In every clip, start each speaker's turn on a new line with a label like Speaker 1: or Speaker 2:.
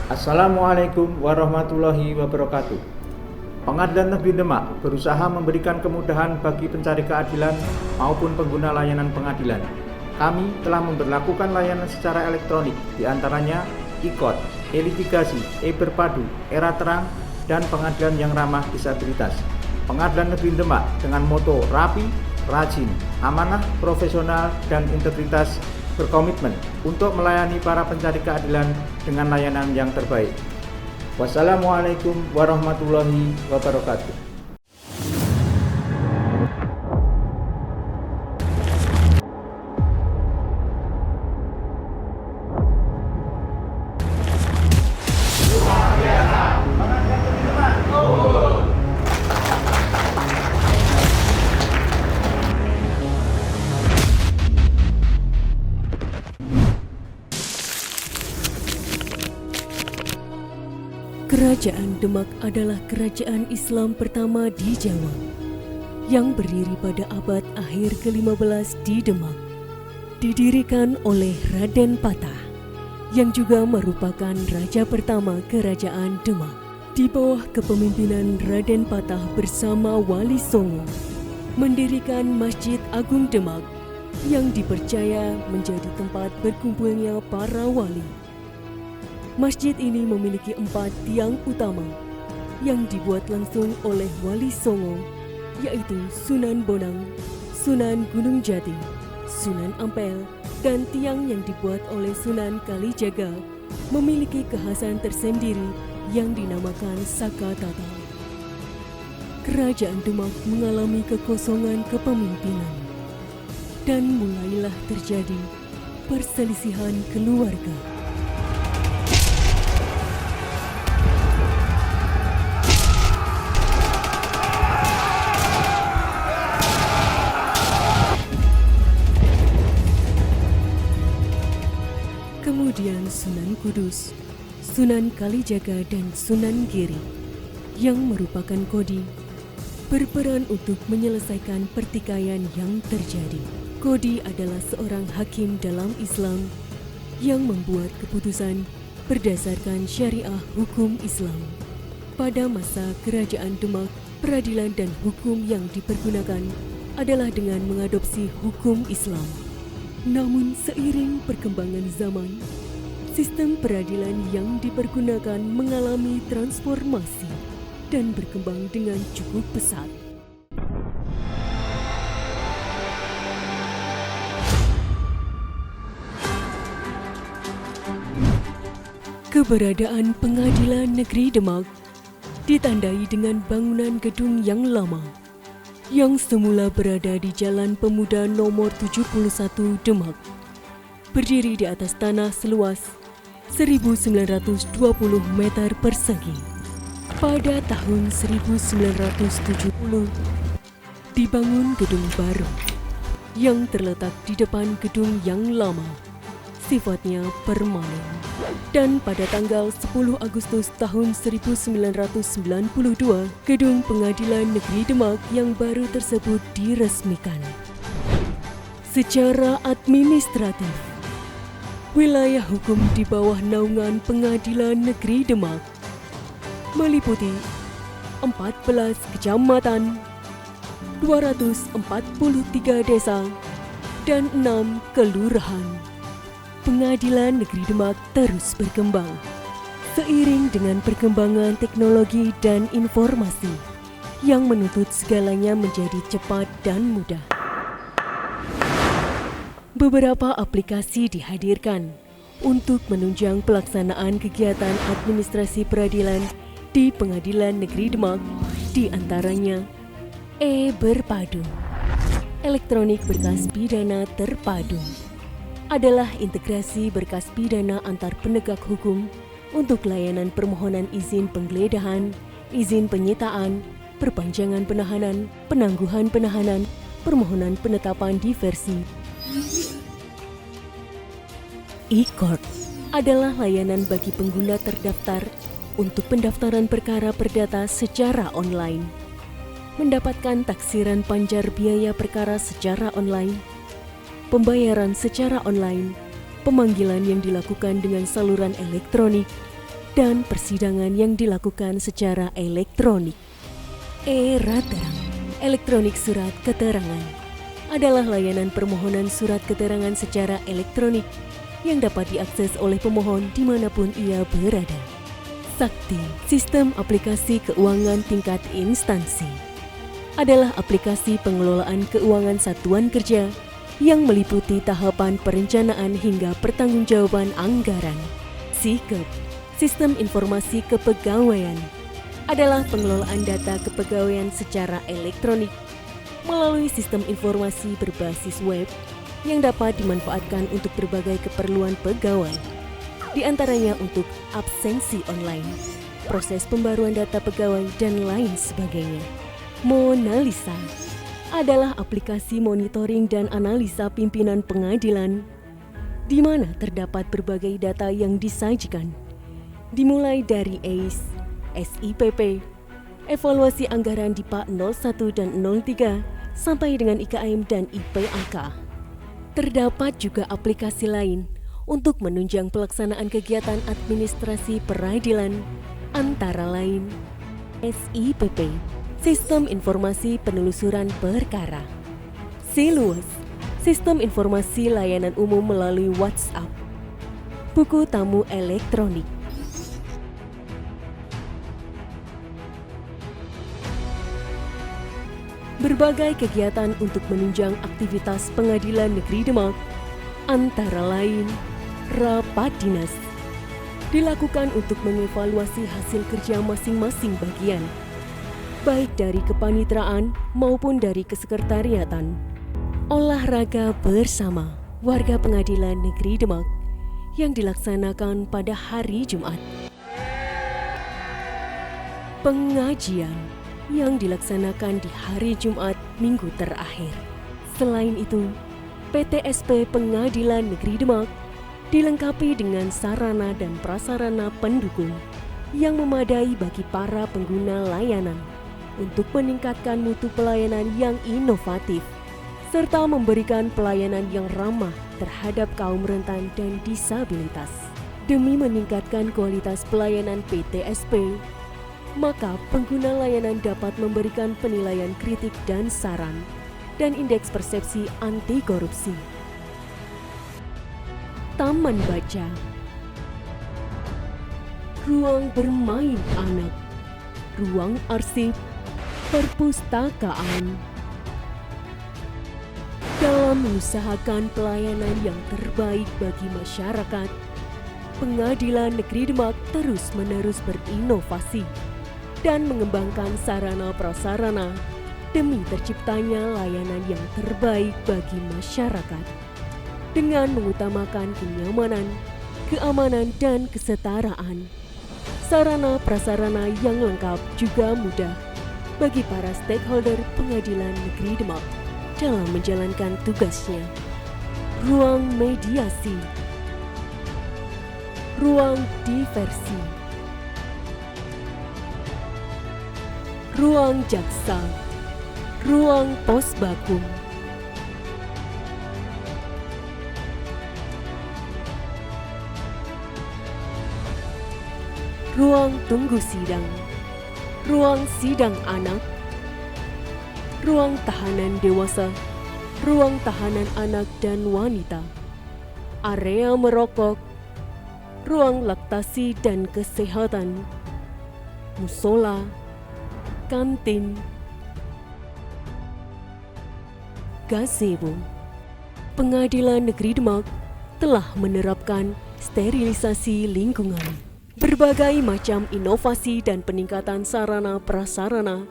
Speaker 1: Assalamualaikum warahmatullahi wabarakatuh. Pengadilan Negeri Demak berusaha memberikan kemudahan bagi pencari keadilan maupun pengguna layanan pengadilan. Kami telah memberlakukan layanan secara elektronik, diantaranya e-court, e-litigasi, e-berpadu, era terang, dan pengadilan yang ramah disabilitas. Pengadilan Negeri Demak dengan moto rapi, rajin, amanah, profesional, dan integritas berkomitmen untuk melayani para pencari keadilan dengan layanan yang terbaik. Wassalamualaikum warahmatullahi wabarakatuh.
Speaker 2: Kerajaan Demak adalah kerajaan Islam pertama di Jawa yang berdiri pada abad akhir ke-15 di Demak. Didirikan oleh Raden Patah yang juga merupakan raja pertama kerajaan Demak. Di bawah kepemimpinan Raden Patah bersama Wali Songo mendirikan Masjid Agung Demak yang dipercaya menjadi tempat berkumpulnya para wali. Masjid ini memiliki 4 tiang utama yang dibuat langsung oleh Wali Songo, yaitu Sunan Bonang, Sunan Gunung Jati, Sunan Ampel, dan tiang yang dibuat oleh Sunan Kalijaga memiliki kekhasan tersendiri yang dinamakan Sakatata. Kerajaan Demak mengalami kekosongan kepemimpinan dan mulailah terjadi perselisihan keluarga. Kemudian Sunan Kudus, Sunan Kalijaga, dan Sunan Giri yang merupakan Kodi berperan untuk menyelesaikan pertikaian yang terjadi. Kodi adalah seorang hakim dalam Islam yang membuat keputusan berdasarkan syariah hukum Islam. Pada masa Kerajaan Demak, peradilan dan hukum yang dipergunakan adalah dengan mengadopsi hukum Islam. Namun seiring perkembangan zaman, sistem peradilan yang dipergunakan mengalami transformasi dan berkembang dengan cukup pesat. Keberadaan Pengadilan Negeri Demak ditandai dengan bangunan gedung yang lama yang semula berada di Jalan Pemuda nomor 71 Demak, berdiri di atas tanah seluas 1.920 meter persegi. Pada tahun 1970, dibangun gedung baru yang terletak di depan gedung yang lama, sifatnya permanen. Dan pada tanggal 10 Agustus tahun 1992, Gedung Pengadilan Negeri Demak yang baru tersebut diresmikan. Secara administratif, wilayah hukum di bawah naungan Pengadilan Negeri Demak meliputi 14 kecamatan, 243 desa, dan 6 kelurahan. Pengadilan Negeri Demak terus berkembang seiring dengan perkembangan teknologi dan informasi yang menuntut segalanya menjadi cepat dan mudah. Beberapa aplikasi dihadirkan untuk menunjang pelaksanaan kegiatan administrasi peradilan di Pengadilan Negeri Demak, di antaranya e-berpadu, elektronik berkas pidana terpadu, adalah integrasi berkas pidana antar penegak hukum untuk layanan permohonan izin penggeledahan, izin penyitaan, perpanjangan penahanan, penangguhan penahanan, permohonan penetapan diversi. E-court adalah layanan bagi pengguna terdaftar untuk pendaftaran perkara perdata secara online, mendapatkan taksiran panjar biaya perkara secara online, pembayaran secara online, pemanggilan yang dilakukan dengan saluran elektronik, dan persidangan yang dilakukan secara elektronik. Era terang, elektronik surat keterangan, adalah layanan permohonan surat keterangan secara elektronik yang dapat diakses oleh pemohon dimanapun ia berada. Sakti, sistem aplikasi keuangan tingkat instansi, adalah aplikasi pengelolaan keuangan satuan kerja yang meliputi tahapan perencanaan hingga pertanggungjawaban anggaran. Sikep, sistem informasi kepegawaian, adalah pengelolaan data kepegawaian secara elektronik melalui sistem informasi berbasis web yang dapat dimanfaatkan untuk berbagai keperluan pegawai, di antaranya untuk absensi online, proses pembaruan data pegawai, dan lain sebagainya. Mona Lisa adalah aplikasi monitoring dan analisa pimpinan pengadilan, di mana terdapat berbagai data yang disajikan, dimulai dari ACE, SIPP, evaluasi anggaran DIPA 01 dan 03, sampai dengan IKM dan IPAK. Terdapat juga aplikasi lain untuk menunjang pelaksanaan kegiatan administrasi peradilan, antara lain SIPP, Sistem Informasi Penelusuran Perkara; Siluas, Sistem Informasi Layanan Umum melalui WhatsApp; Buku Tamu Elektronik. Berbagai kegiatan untuk menunjang aktivitas Pengadilan Negeri Demak, antara lain rapat dinas, dilakukan untuk mengevaluasi hasil kerja masing-masing bagian, baik dari kepanitraan maupun dari kesekretariatan. Olahraga bersama warga Pengadilan Negeri Demak yang dilaksanakan pada hari Jumat. Pengajian yang dilaksanakan di hari Jumat minggu terakhir. Selain itu, PTSP Pengadilan Negeri Demak dilengkapi dengan sarana dan prasarana pendukung yang memadai bagi para pengguna layanan untuk meningkatkan mutu pelayanan yang inovatif serta memberikan pelayanan yang ramah terhadap kaum rentan dan disabilitas. Demi meningkatkan kualitas pelayanan PTSP, maka pengguna layanan dapat memberikan penilaian kritik dan saran dan indeks persepsi anti korupsi. Taman baca, ruang bermain anak, ruang arsip, perpustakaan. Dalam mengusahakan pelayanan yang terbaik bagi masyarakat, Pengadilan Negeri Demak terus-menerus berinovasi dan mengembangkan sarana-prasarana demi terciptanya layanan yang terbaik bagi masyarakat dengan mengutamakan kenyamanan, keamanan, dan kesetaraan. Sarana-prasarana yang lengkap juga mudah bagi para stakeholder Pengadilan Negeri Demak dalam menjalankan tugasnya. Ruang mediasi, ruang diversi, ruang jaksa, ruang posbakum, ruang tunggu sidang, ruang sidang anak, ruang tahanan dewasa, ruang tahanan anak dan wanita, area merokok, ruang laktasi dan kesehatan, musola, kantin, gazebo. Pengadilan Negeri Demak telah menerapkan sterilisasi lingkungan. Berbagai macam inovasi dan peningkatan sarana prasarana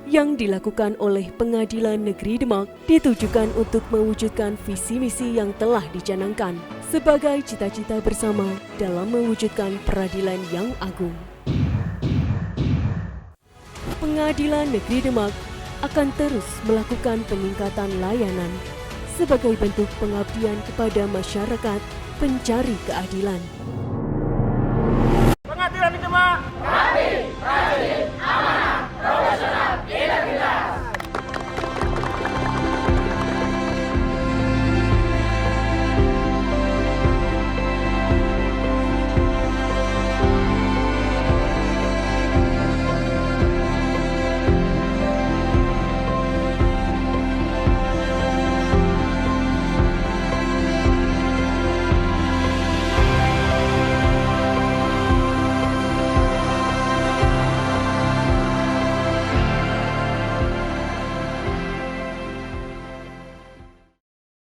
Speaker 2: yang dilakukan oleh Pengadilan Negeri Demak ditujukan untuk mewujudkan visi misi yang telah dicanangkan sebagai cita-cita bersama dalam mewujudkan peradilan yang agung. Pengadilan Negeri Demak akan terus melakukan peningkatan layanan sebagai bentuk pengabdian kepada masyarakat pencari keadilan.